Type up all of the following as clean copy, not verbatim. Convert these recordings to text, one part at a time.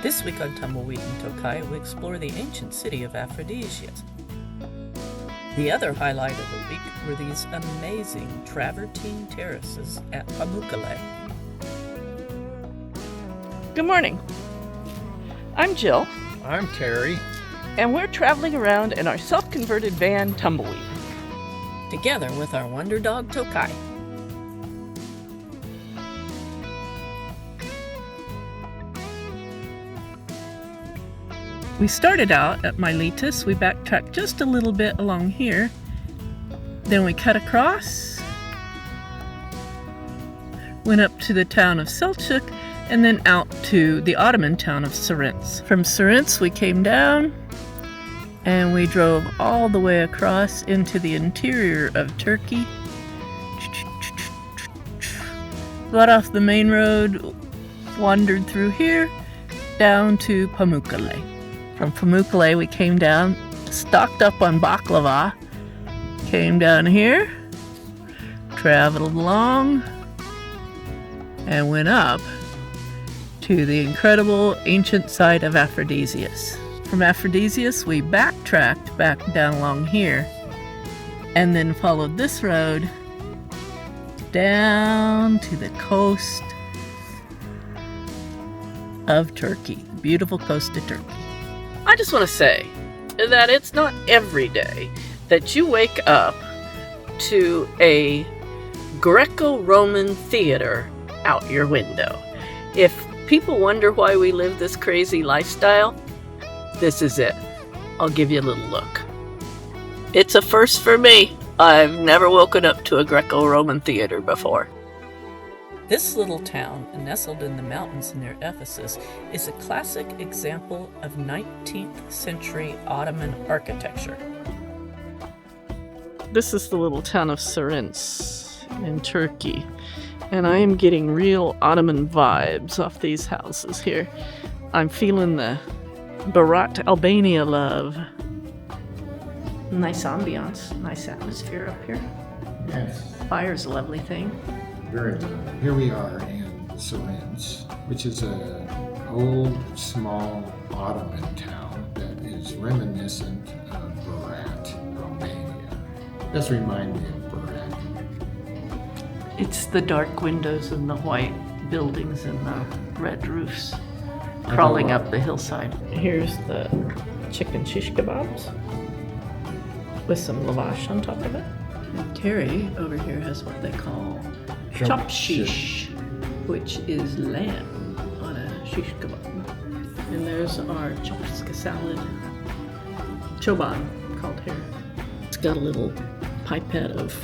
This week on Tumbleweed and Tocai, we explore the ancient city of Afrodisias. The other highlight of the week were these amazing travertine terraces at Pamukkale. Good morning. I'm Jill. I'm Terry. And we're traveling around in our self-converted van, Tumbleweed. Together with our wonder dog, Tocai. We started out at Miletus. We backtracked just a little bit along here. Then we cut across, went up to the town of Selçuk, and then out to the Ottoman town of Sirince. From Sirince, we came down and we drove all the way across into the interior of Turkey. Got off the main road, wandered through here, down to Pamukkale. From Pamukkale, we came down, stocked up on baklava, came down here, traveled along, and went up to the incredible ancient site of Afrodisias. From Afrodisias, we backtracked back down along here, and then followed this road down to the coast of Turkey, beautiful coast of Turkey. I just want to say that it's not every day that you wake up to a Greco-Roman theater out your window. If people wonder why we live this crazy lifestyle, this is it. I'll give you a little look. It's a first for me. I've never woken up to a Greco-Roman theater before. This little town, nestled in the mountains near Ephesus, is a classic example of 19th century Ottoman architecture. This is the little town of Sirince in Turkey, and I am getting real Ottoman vibes off these houses here. I'm feeling the Berat, Albania love. Nice ambiance, nice atmosphere up here. Yes. Fire's a lovely thing. Very good. Here we are in Sirince, which is an old, small Ottoman town that is reminiscent of Berat, Albania. It does remind me of Berat. It's the dark windows and the white buildings and the red roofs crawling up the hillside. Here's the chicken shish kebabs with some lavash on top of it. And Terry over here has what they call chop shish, which is lamb on a shish kebab. And there's our chopska salad, choban called here. It's got a little pipette of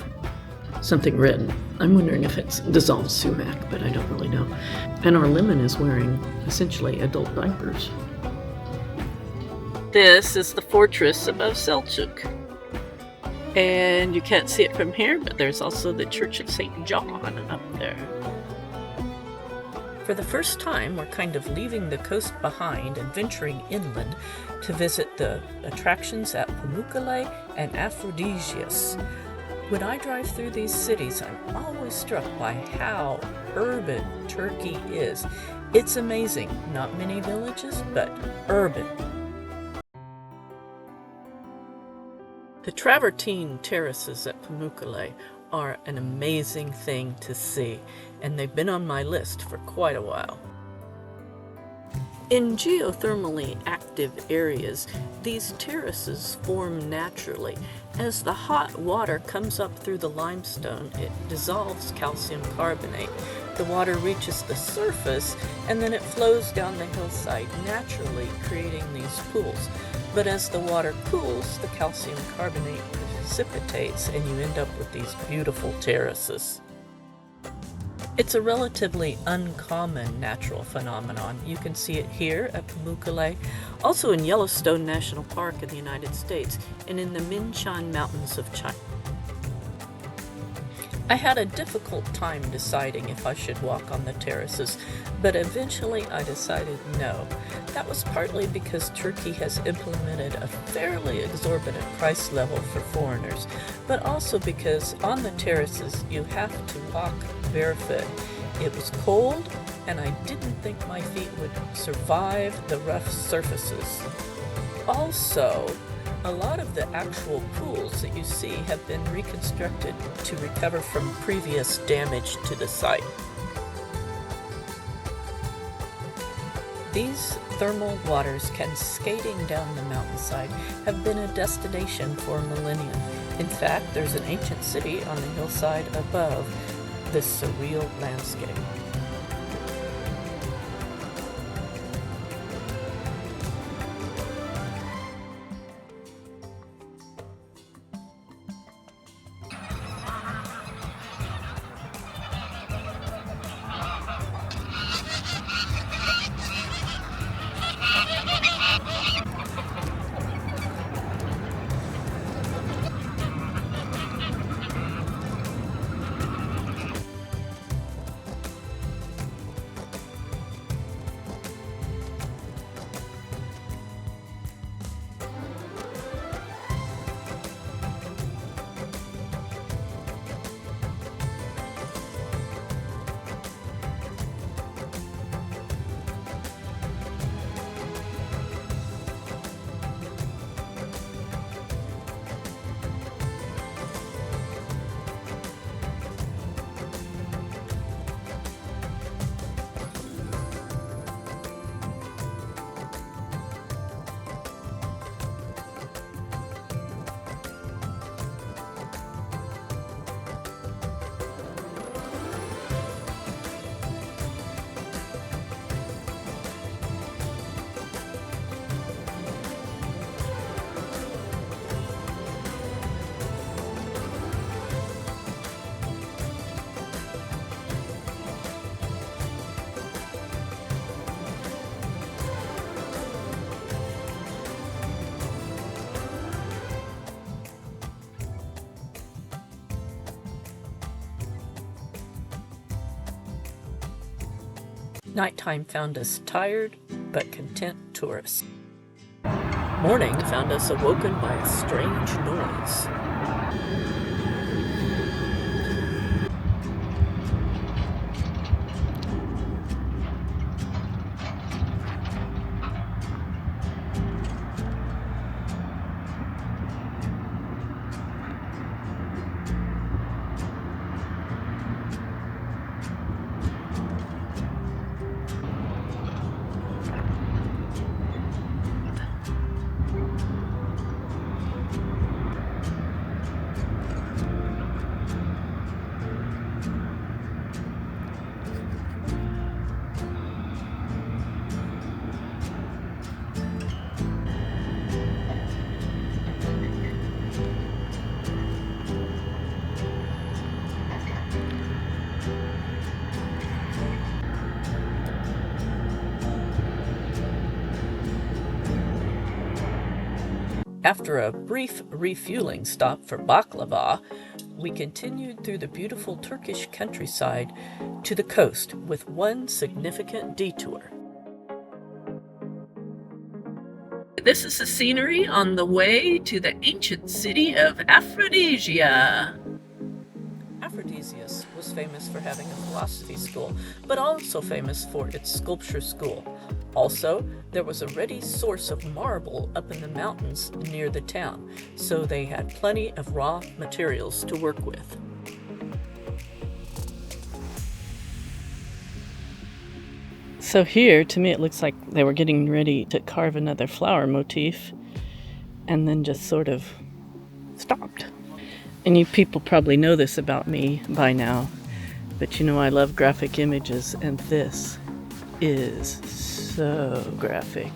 something red. I'm wondering if it's dissolved sumac, but I don't really know. And our lemon is wearing essentially adult diapers. This is the fortress above Selçuk. And you can't see it from here, but there's also the Church of St. John up there. For the first time, we're kind of leaving the coast behind and venturing inland to visit the attractions at Pamukkale and Afrodisias. When I drive through these cities, I'm always struck by how urban Turkey is. It's amazing. Not many villages, but urban. The travertine terraces at Pamukkale are an amazing thing to see, and they've been on my list for quite a while. In geothermally active areas, these terraces form naturally. As the hot water comes up through the limestone, it dissolves calcium carbonate. The water reaches the surface, and then it flows down the hillside naturally, creating these pools. But as the water cools, the calcium carbonate precipitates, and you end up with these beautiful terraces. It's a relatively uncommon natural phenomenon. You can see it here at Pamukkale, also in Yellowstone National Park in the United States, and in the Minshan Mountains of China. I had a difficult time deciding if I should walk on the terraces, but eventually I decided no. That was partly because Turkey has implemented a fairly exorbitant price level for foreigners, but also because on the terraces you have to walk barefoot. It was cold, and I didn't think my feet would survive the rough surfaces. Also, a lot of the actual pools that you see have been reconstructed to recover from previous damage to the site. These thermal waters cascading down the mountainside have been a destination for millennia. In fact, there's an ancient city on the hillside above this surreal landscape. Nighttime found us tired but content tourists. Morning found us awoken by a strange noise. After a brief refueling stop for baklava, we continued through the beautiful Turkish countryside to the coast with one significant detour. This is the scenery on the way to the ancient city of Aphrodisia. Afrodisias was famous for having a philosophy school, but also famous for its sculpture school. Also, there was a ready source of marble up in the mountains near the town, so they had plenty of raw materials to work with. So here, to me, it looks like they were getting ready to carve another flower motif and then just sort of stopped. And you people probably know this about me by now, but you know I love graphic images, and this is so graphic.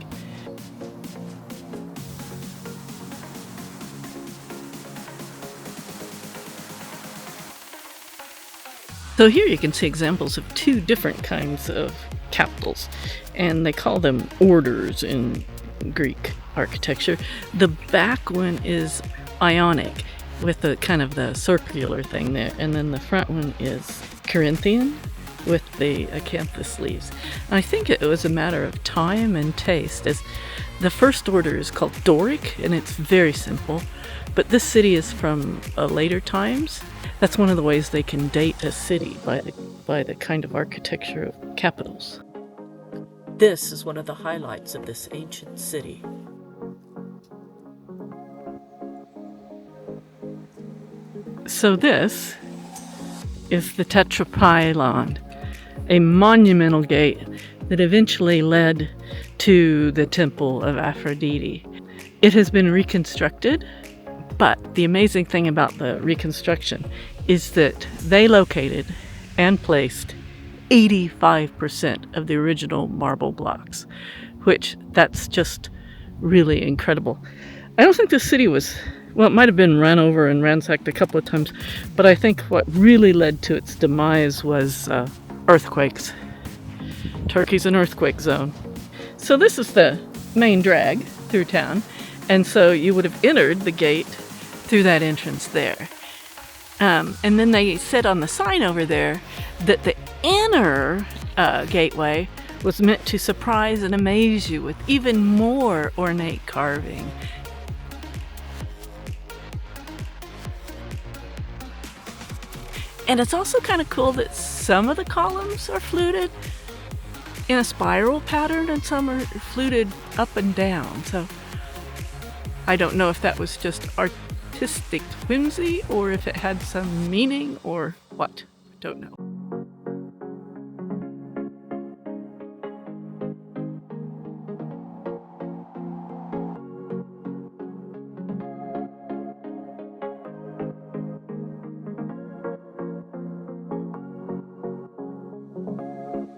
So here you can see examples of two different kinds of capitals, and they call them orders in Greek architecture. The back one is Ionic, with the kind of the circular thing there, and then the front one is Corinthian, with the acanthus leaves. And I think it was a matter of time and taste, as the first order is called Doric, and it's very simple. But this city is from later times. That's one of the ways they can date a city, by the kind of architecture of capitals. This is one of the highlights of this ancient city. So this is the Tetrapylon, a monumental gate that eventually led to the Temple of Aphrodite. It has been reconstructed, but the amazing thing about the reconstruction is that they located and placed 85% of the original marble blocks, which that's just really incredible. I don't think the city was, well, it might have been run over and ransacked a couple of times, but I think what really led to its demise was earthquakes. Turkey's an earthquake zone. So this is the main drag through town, and so you would have entered the gate through that entrance there. And then they said on the sign over there that the inner gateway was meant to surprise and amaze you with even more ornate carving. And it's also kind of cool that some of the columns are fluted in a spiral pattern and some are fluted up and down. So I don't know if that was just artistic whimsy or if it had some meaning or what. I don't know.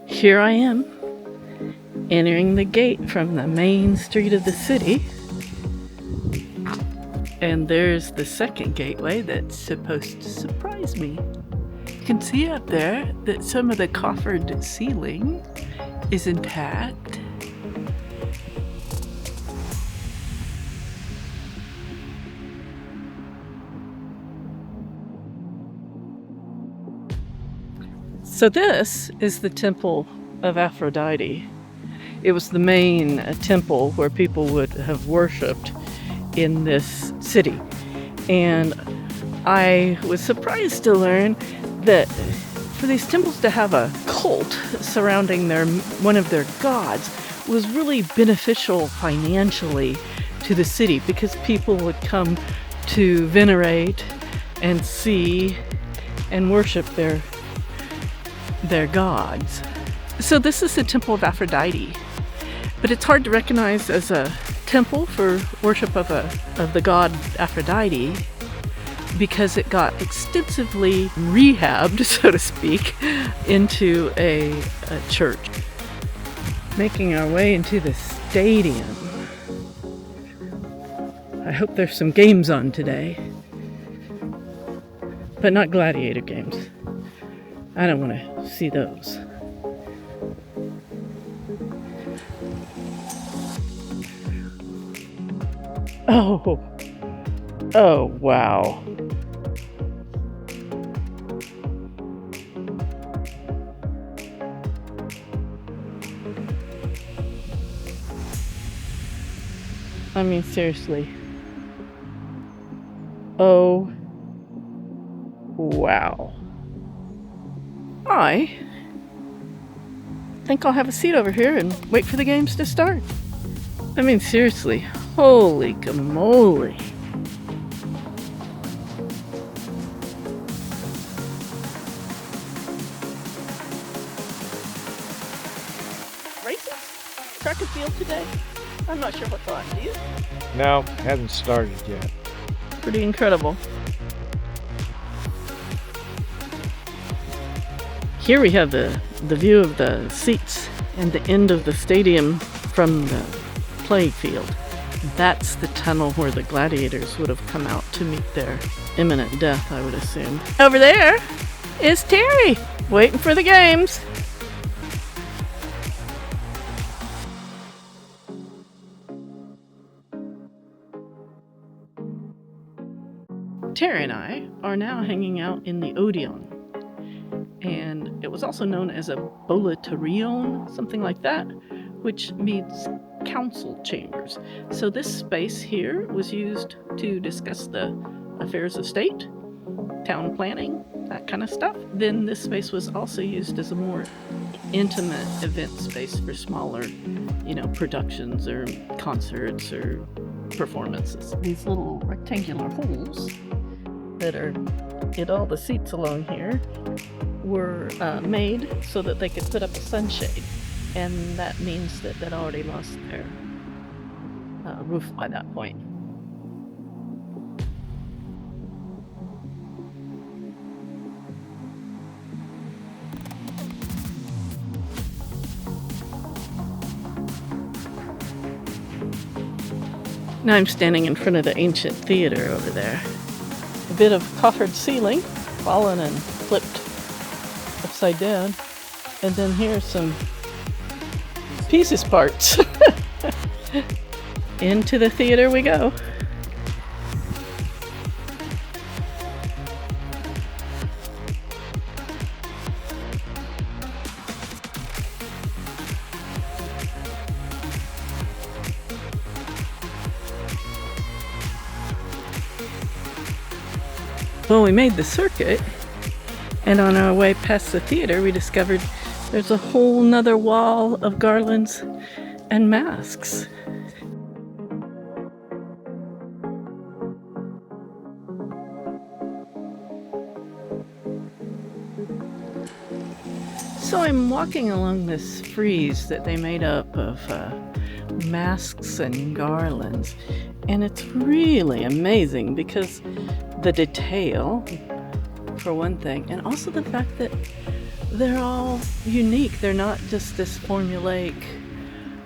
Here I am, entering the gate from the main street of the city. And there's the second gateway that's supposed to surprise me. You can see up there that some of the coffered ceiling is intact. So this is the Temple of Aphrodite. It was the main temple where people would have worshipped in this city. And I was surprised to learn that for these temples to have a cult surrounding one of their gods was really beneficial financially to the city, because people would come to venerate and see and worship their gods. So this is the Temple of Aphrodite, but it's hard to recognize as a temple for worship of the god Aphrodite because it got extensively rehabbed, so to speak, into a church. Making our way into the stadium. I hope there's some games on today, but not gladiator games. I don't want to see those. Oh, wow. I mean, seriously. Oh, wow. I think I'll have a seat over here and wait for the games to start. I mean, seriously, holy gamoly. Races? Track and field today? I'm not sure what's on. Do you? No, hasn't started yet. Pretty incredible. Here we have the view of the seats and the end of the stadium from the playing field. That's the tunnel where the gladiators would have come out to meet their imminent death, I would assume. Over there is Terry, waiting for the games. Terry and I are now hanging out in the Odeon. and it was also known as a boleterion, something like that, which means council chambers. So this space here was used to discuss the affairs of state, town planning, that kind of stuff. Then this space was also used as a more intimate event space for smaller, productions or concerts or performances. These little rectangular holes that are in all the seats along here were made so that they could put up a sunshade, and that means that they'd already lost their roof by that point. Now I'm standing in front of the ancient theater over there. A bit of coffered ceiling, fallen and flipped upside down. And then here's some pieces parts. Into the theater we go. Well, we made the circuit, and on our way past the theater, we discovered there's a whole nother wall of garlands and masks. So I'm walking along this frieze that they made up of masks and garlands, and it's really amazing because the detail, for one thing, and also the fact that they're all unique. They're not just this formulaic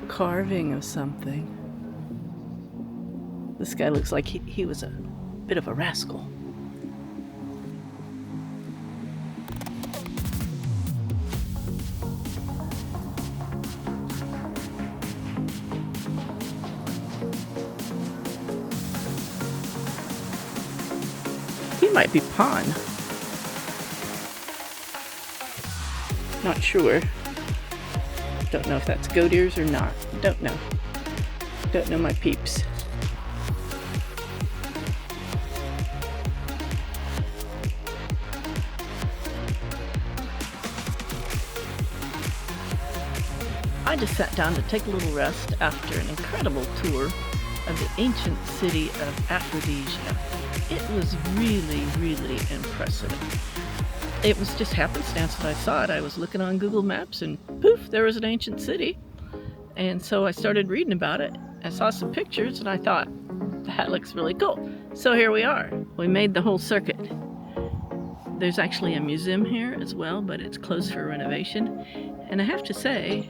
carving of something. This guy looks like he was a bit of a rascal. He might be Pan. Not sure. Don't know if that's goat ears or not. Don't know. Don't know my peeps. I just sat down to take a little rest after an incredible tour of the ancient city of Afrodisia. It was really, really impressive. It was just happenstance that I saw it. I was looking on Google Maps and poof, there was an ancient city. And so I started reading about it. I saw some pictures and I thought, that looks really cool. So here we are. We made the whole circuit. There's actually a museum here as well, but it's closed for renovation. And I have to say,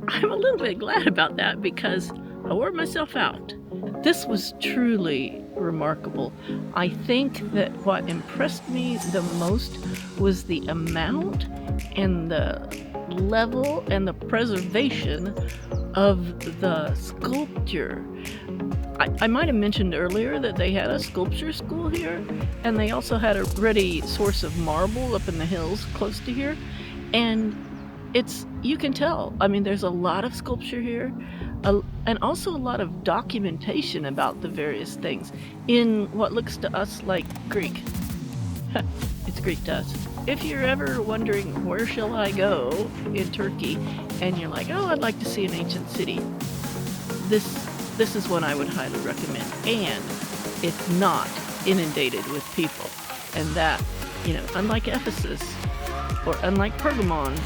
I'm a little bit glad about that because I wore myself out. This was truly remarkable. I think that what impressed me the most was the amount and the level and the preservation of the sculpture. I might have mentioned earlier that they had a sculpture school here, and they also had a ready source of marble up in the hills close to here. And you can tell, there's a lot of sculpture here, and also a lot of documentation about the various things in what looks to us like Greek. It's Greek to us. If you're ever wondering where shall I go in Turkey, and you're like, oh, I'd like to see an ancient city, this is one I would highly recommend. And it's not inundated with people. And that, unlike Ephesus or unlike Pergamon,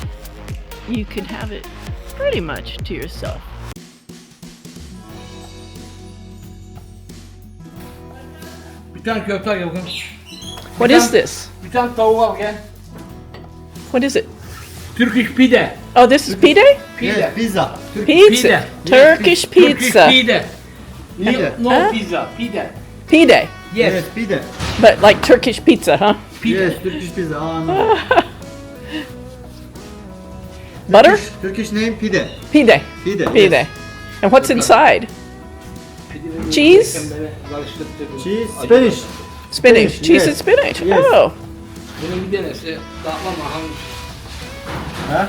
you can have it pretty much to yourself. Bir tane köfte al bakın. What is this? Bir tane tavuk al gel. What is it? Turkish pide. Oh, this is pide? Pide. Yes, pizza. Pizza. Turkish pizza. Pide. Pide. No Huh? pizza. Pide. Pide. Yes. Pide. But like Turkish pizza, huh? Pide. Yes, Turkish pizza. No. Butter? Turkish name pide. Pide. Pide. Pide. Yes. And what's inside? Cheese? Cheese, Spanish. Spinach. Cheese yes. and spinach. Yes. Oh. Bunu bir denese. Datlama hangi. Ha?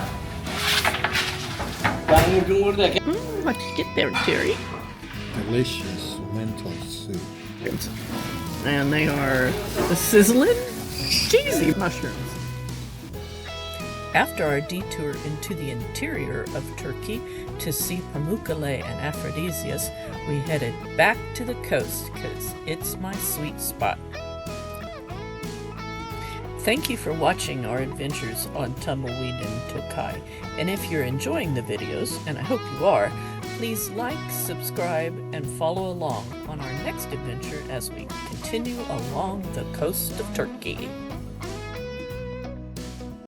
Ben bugün buradayken. What did you get there, Terry? Delicious lentil soup. And they are the sizzling, cheesy mushrooms. After our detour into the interior of Turkey to see Pamukkale and Afrodisias, we headed back to the coast because it's my sweet spot. Thank you for watching our adventures on Tumbleweed and Tocai. And if you're enjoying the videos, and I hope you are, please like, subscribe, and follow along on our next adventure as we continue along the coast of Turkey.